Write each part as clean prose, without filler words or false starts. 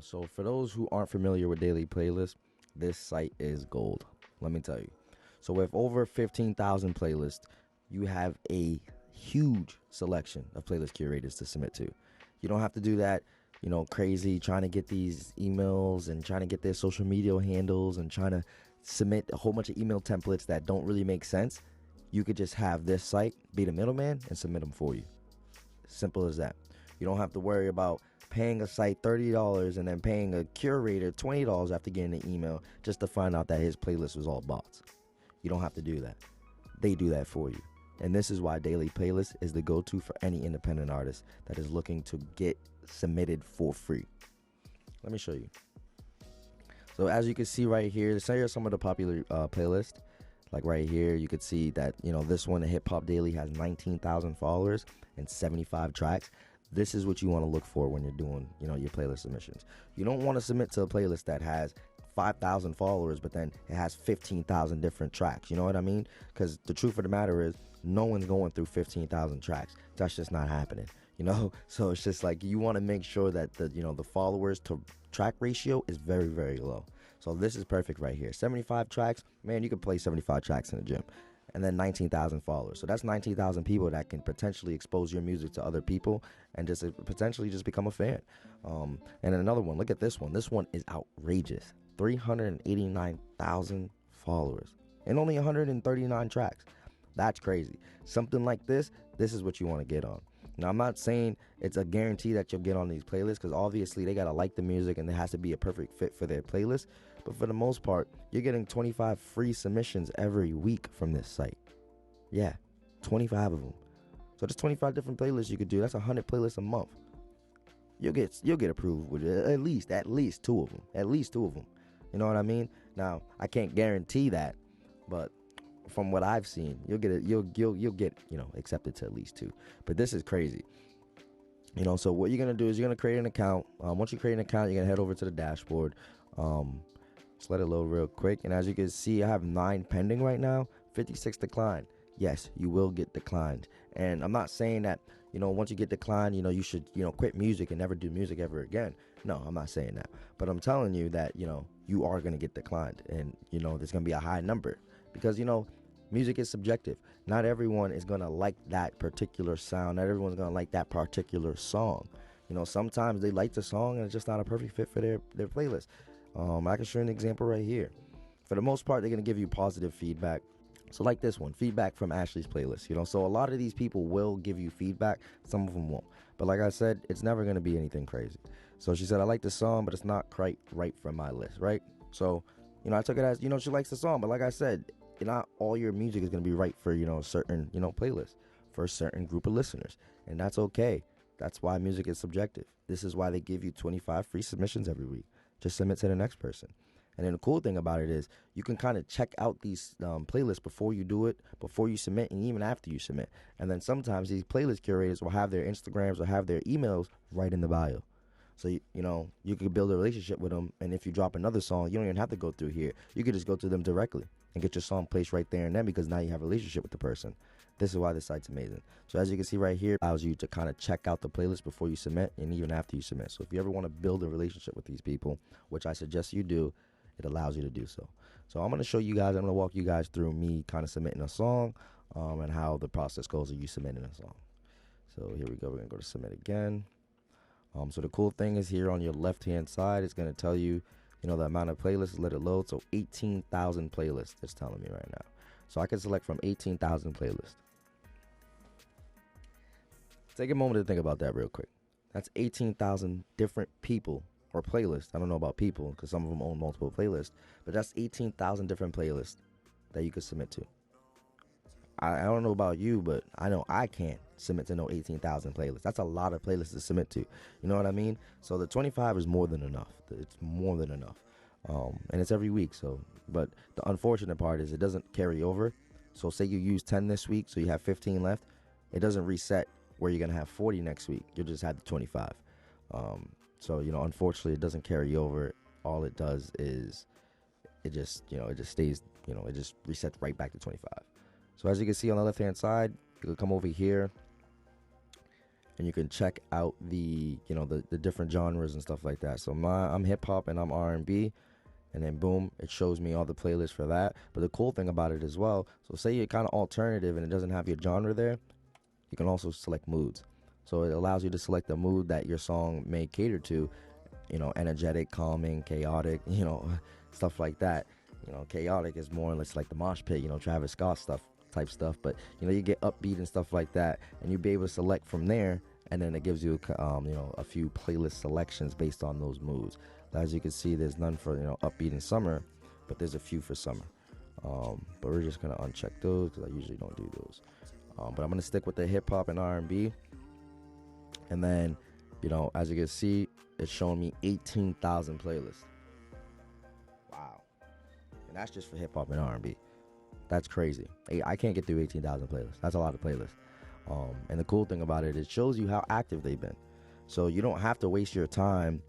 So for those who aren't familiar with daily playlists, this site is gold. Let me tell you. So with over 15,000 playlists, you have a huge selection of playlist curators to submit to. You don't have to do that, crazy trying to get these emails and trying to get their social media handles and trying to submit a whole bunch of email templates that don't really make sense. You could just have this site be the middleman and submit them for you. Simple as that. You don't have to worry about paying a site $30 and then paying a curator $20 after getting an email just to find out that his playlist was all bots. You don't have to do that. They do that for you. And this is why Daily Playlist is the go-to for any independent artist that is looking to get submitted for free. Let me show you. So as you can see right here, these are some of the popular playlists. Like right here, you could see that, this one, the Hip Hop Daily, has 19,000 followers and 75 tracks. This is what you want to look for when you're doing, your playlist submissions. You don't want to submit to a playlist that has 5,000 followers, but then it has 15,000 different tracks. You know what I mean? Because the truth of the matter is, no one's going through 15,000 tracks. That's just not happening. So it's just like you want to make sure that the followers to track ratio is very, very low. So this is perfect right here. 75 tracks, man, you could play 75 tracks in the gym. And then 19,000 followers. So that's 19,000 people that can potentially expose your music to other people and just potentially just become a fan. And another one, look at this one. This one is outrageous. 389,000 followers and only 139 tracks. That's crazy. Something like this is what you want to get on. Now, I'm not saying it's a guarantee that you'll get on these playlists because obviously they got to like the music and it has to be a perfect fit for their playlist. But for the most part, you're getting 25 free submissions every week from this site. Yeah, 25 of them. So there's 25 different playlists you could do. That's 100 playlists a month. You'll get approved with at least two of them. At least two of them. You know what I mean? Now, I can't guarantee that, but from what I've seen, you'll get accepted to at least two. But this is crazy. So what you're gonna do is you're gonna create an account. Once you create an account, you're gonna head over to the dashboard. Just let it load real quick. And as you can see, I have 9 pending right now, 56 declined. Yes, you will get declined. And I'm not saying that, once you get declined, you should, quit music and never do music ever again. No, I'm not saying that. But I'm telling you that, you are going to get declined. And, there's going to be a high number. Because, music is subjective. Not everyone is going to like that particular sound. Not everyone's going to like that particular song. Sometimes they like the song and it's just not a perfect fit for their playlist. I can show you an example right here. For the most part, they're going to give you positive feedback. So like this one, feedback from Ashley's playlist. So a lot of these people will give you feedback. Some of them won't. But like I said, it's never going to be anything crazy. So she said, I like the song, but it's not quite right for my list, right? So, I took it as, she likes the song. But like I said, not all your music is going to be right for, a certain, playlist for a certain group of listeners. And that's okay. That's why music is subjective. This is why they give you 25 free submissions every week. Just submit to the next person. And then the cool thing about it is you can kind of check out these playlists before you do it, before you submit, and even after you submit. And then sometimes these playlist curators will have their Instagrams or have their emails right in the bio. So, you could build a relationship with them. And if you drop another song, you don't even have to go through here. You could just go to them directly and get your song placed right there and then because now you have a relationship with the person. This is why this site's amazing. So as you can see right here, it allows you to kind of check out the playlist before you submit and even after you submit. So if you ever want to build a relationship with these people, which I suggest you do, it allows you to do so. So I'm going to show you guys, I'm going to walk you guys through me kind of submitting a song and how the process goes of you submitting a song. So here we go. We're going to go to submit again. So the cool thing is here on your left-hand side, it's going to tell you, the amount of playlists, let it load. So 18,000 playlists it's telling me right now. So I can select from 18,000 playlists. Take a moment to think about that real quick. That's 18,000 different people or playlists. I don't know about people because some of them own multiple playlists, but that's 18,000 different playlists that you could submit to. I don't know about you, but I know I can't submit to no 18,000 playlists. That's a lot of playlists to submit to. You know what I mean? So the 25 is more than enough. It's more than enough. And it's every week. So, but the unfortunate part is it doesn't carry over. So say you use 10 this week, so you have 15 left. It doesn't reset where you're going to have 40 next week. You'll just have the 25. So, unfortunately, it doesn't carry over. All it does is it just stays, it just resets right back to 25. So as you can see on the left-hand side, you can come over here and you can check out the different genres and stuff like that. So I'm hip hop and I'm R&B, and then boom, it shows me all the playlists for that. But the cool thing about it as well, so say you're kind of alternative and it doesn't have your genre there, you can also select moods. So it allows you to select the mood that your song may cater to, energetic, calming, chaotic, stuff like that. Chaotic is more or less like the mosh pit, Travis Scott type stuff. But you get upbeat and stuff like that, and you'll be able to select from there, and then it gives you a few playlist selections based on those moods. As you can see, there's none for upbeat in summer, but there's a few for summer. But we're just gonna uncheck those because I usually don't do those. But I'm gonna stick with the hip hop and R&B, and then as you can see, it's showing me 18,000 playlists. Wow, and that's just for hip hop and R&B. That's crazy. I can't get through 18,000 playlists. That's a lot of playlists. And the cool thing about it, it shows you how active they've been. So you don't have to waste your time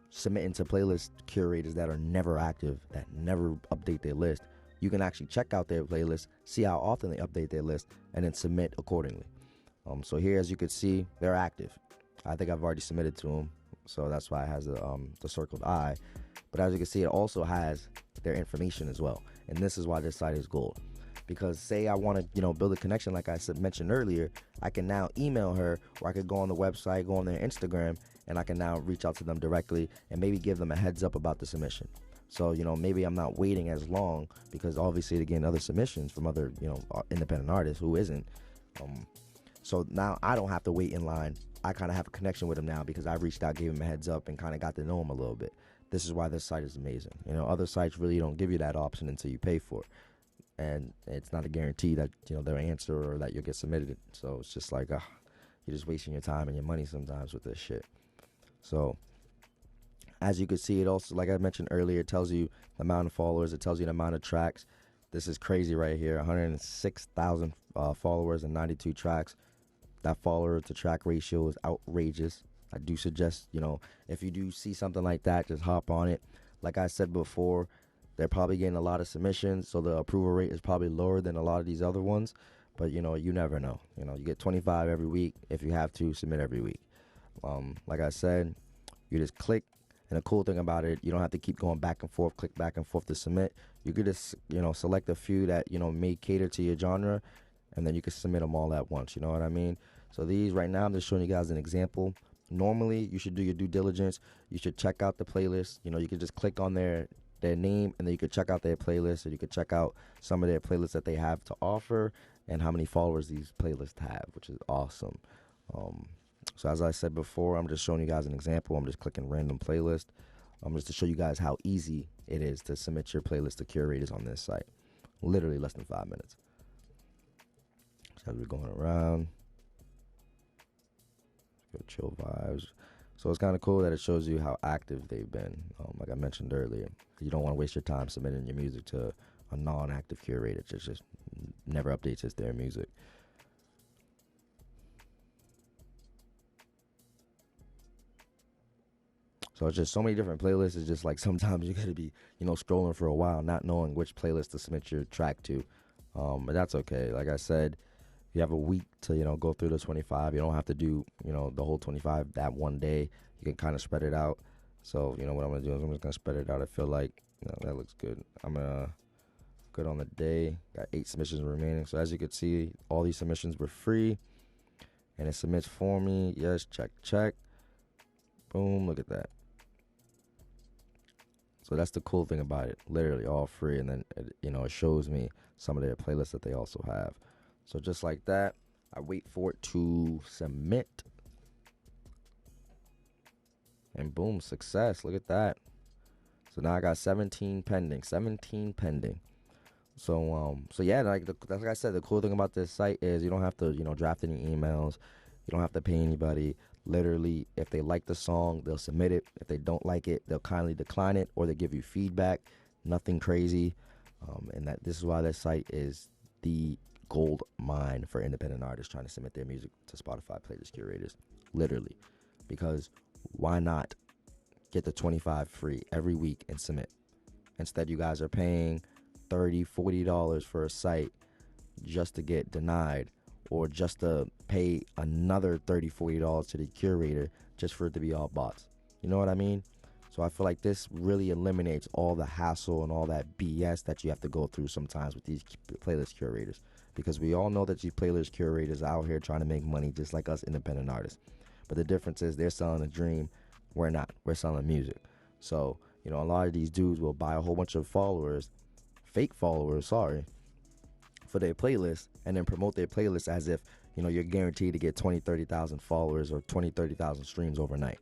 submitting to playlist curators that are never active, that never update their list. You can actually check out their playlist, see how often they update their list, and then submit accordingly. So here, as you can see, they're active. I think I've already submitted to them, so that's why it has the circled I. But as you can see, it also has their information as well. And this is why this site is gold. Because say I want to, build a connection like I mentioned earlier, I can now email her, or I could go on the website, go on their Instagram, and I can now reach out to them directly and maybe give them a heads up about the submission. So, maybe I'm not waiting as long, because obviously they're getting other submissions from other, independent artists who isn't. So now I don't have to wait in line. I kind of have a connection with them now because I reached out, gave them a heads up, and kind of got to know them a little bit. This is why this site is amazing. Other sites really don't give you that option until you pay for it. And it's not a guarantee that, they'll answer or that you'll get submitted. So it's just like, you're just wasting your time and your money sometimes with this shit. So as you can see, it also, like I mentioned earlier, it tells you the amount of followers. It tells you the amount of tracks. This is crazy right here. 106,000 followers and 92 tracks. That follower to track ratio is outrageous. I do suggest, if you do see something like that, just hop on it. Like I said before, they're probably getting a lot of submissions, so the approval rate is probably lower than a lot of these other ones. But, you never know. You get 25 every week. If you have to, submit every week. Like I said, you just click. And the cool thing about it, you don't have to keep going back and forth, click back and forth to submit. You could just, select a few that, may cater to your genre, and then you can submit them all at once. You know what I mean? So these right now, I'm just showing you guys an example. Normally, you should do your due diligence. You should check out the playlist. You could just click on their name, and then you could check out their playlist, or you could check out some of their playlists that they have to offer and how many followers these playlists have, which is awesome. So as I said before, I'm just showing you guys an example. I'm just clicking random playlist. Just to show you guys how easy it is to submit your playlist to curators on this site. Literally less than 5 minutes. So as we're going around, go chill vibes. So it's kind of cool that it shows you how active they've been. Like I mentioned earlier, you don't want to waste your time submitting your music to a non-active curator. Just never updates their music. So it's just so many different playlists. It's just like sometimes you gotta be, scrolling for a while, not knowing which playlist to submit your track to. But that's okay. Like I said, you have a week to, go through the 25. You don't have to do, the whole 25 that one day. You can kind of spread it out. So, what I'm gonna do is I'm just gonna spread it out. I feel like, that looks good. I'm good on the day. Got 8 submissions remaining. So as you can see, all these submissions were free, and it submits for me. Yes, check. Boom, look at that. So that's the cool thing about it. Literally all free, and then it shows me some of their playlists that they also have. So just like that, I wait for it to submit, and boom, success. Look at that. So now I got 17 pending. So yeah, like I said, the cool thing about this site is you don't have to draft any emails. You don't have to pay anybody. Literally, if they like the song, they'll submit it. If they don't like it, they'll kindly decline it, or they give you feedback. Nothing crazy. And this is why this site is the gold mine for independent artists trying to submit their music to Spotify playlist curators. Literally. Because why not get the 25 free every week and submit? Instead, you guys are paying $30, $40 for a site just to get denied, or just to pay another $30-$40 to the curator just for it to be all bots. You know what I mean? So I feel like this really eliminates all the hassle and all that BS that you have to go through sometimes with these playlist curators, because we all know that these playlist curators are out here trying to make money just like us independent artists. But the difference is they're selling a dream, we're not. We're selling music. So, you know, a lot of these dudes will buy a whole bunch of followers, fake followers, sorry, for their playlist, and then promote their playlist as if, you know, you're guaranteed to get 20, 30,000 followers or 20, 30,000 streams overnight.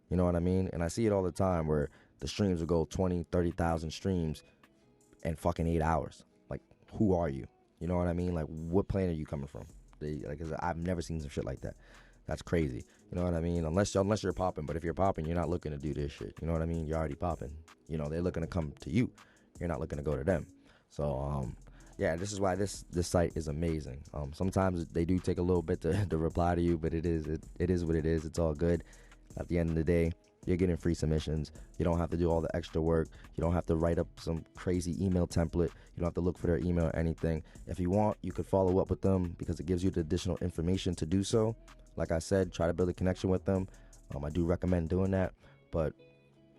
You know what I mean? And I see it all the time where the streams will go 20, 30,000 streams in fucking 8 hours. Like, who are you? You know what I mean? Like, what planet are you coming from? I've never seen some shit like that. That's crazy. You know what I mean? Unless you're popping. But if you're popping, you're not looking to do this shit. You know what I mean? You're already popping. You know, they're looking to come to you. You're not looking to go to them. So, yeah, this is why this site is amazing. Sometimes they do take a little bit to reply to you, but it is what it is. It's all good. At the end of the day, you're getting free submissions. You don't have to do all the extra work. You don't have to write up some crazy email template. You don't have to look for their email or anything. If you want, you could follow up with them because it gives you the additional information to do so. Like I said, try to build a connection with them. I do recommend doing that. But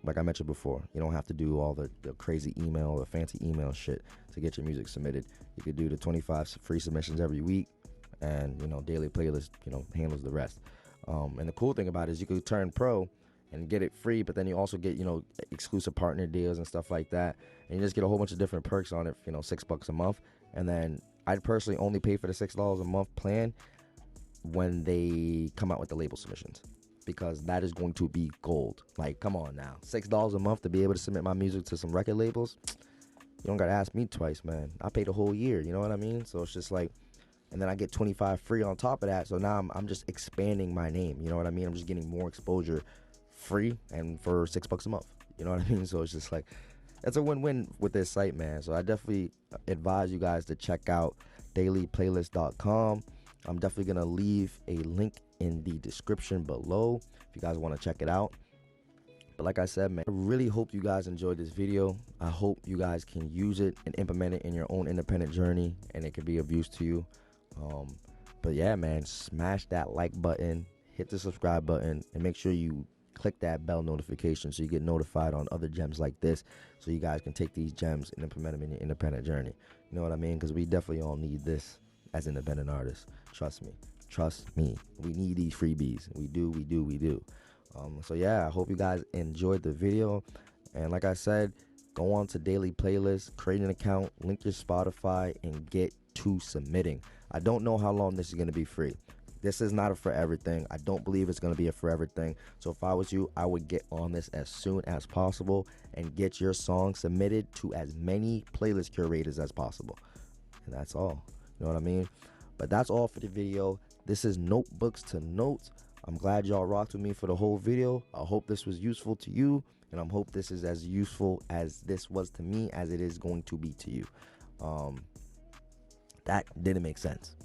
like I mentioned before, you don't have to do all the crazy email or fancy email shit to get your music submitted. You could do the 25 free submissions every week, and, you know, daily playlist, you know, handles the rest. And the cool thing about it is you could turn pro and get it free, but then you also get, you know, exclusive partner deals and stuff like that. And you just get a whole bunch of different perks on it, you know, $6 a month. And then I'd personally only pay for the $6 a month plan when they come out with the label submissions, because that is going to be gold. Like, come on now. $6 a month to be able to submit my music to some record labels? You don't got to ask me twice, man. I paid a whole year, you know what I mean? So it's just like, and then I get 25 free on top of that. So now I'm just expanding my name. You know what I mean? I'm just getting more exposure free and for $6 a month. You know what I mean? So it's just like, it's a win-win with this site, man. So I definitely advise you guys to check out dailyplaylist.com. I'm definitely going to leave a link in the description below if you guys want to check it out. But like I said, man, I really hope you guys enjoyed this video. I hope you guys can use it and implement it in your own independent journey, and it could be of use to you. But yeah, man, smash that like button, hit the subscribe button, and make sure you click that bell notification so you get notified on other gems like this, so you guys can take these gems and implement them in your independent journey. You know what I mean? Because we definitely all need this as independent artists. Trust me. We need these freebies. We do. So yeah, I hope you guys enjoyed the video. And like I said, go on to Daily Playlist, create an account, link your Spotify, and get to submitting. I don't know how long this is going to be free. This is not a forever thing. I don't believe it's going to be a forever thing. So if I was you, I would get on this as soon as possible and get your song submitted to as many playlist curators as possible. And that's all. You know what I mean? But that's all for the video. This is Notebooks to Notes. I'm glad y'all rocked with me for the whole video. I hope this was useful to you, and I hope this is as useful as this was to me as it is going to be to you. That didn't make sense.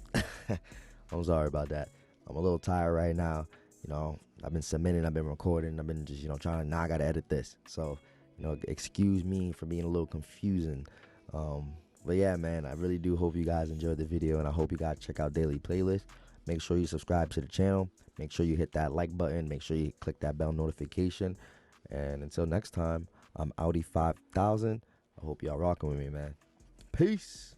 I'm sorry about that. I'm a little tired right now. You know, I've been submitting, I've been recording, I've been just, you know, now I gotta edit this. So, you know, excuse me for being a little confusing. But yeah, man, I really do hope you guys enjoyed the video, and I hope you guys check out Daily Playlist. Make sure you subscribe to the channel. Make sure you hit that like button. Make sure you click that bell notification. And until next time, I'm Audi 5000. I hope y'all rocking with me, man. Peace.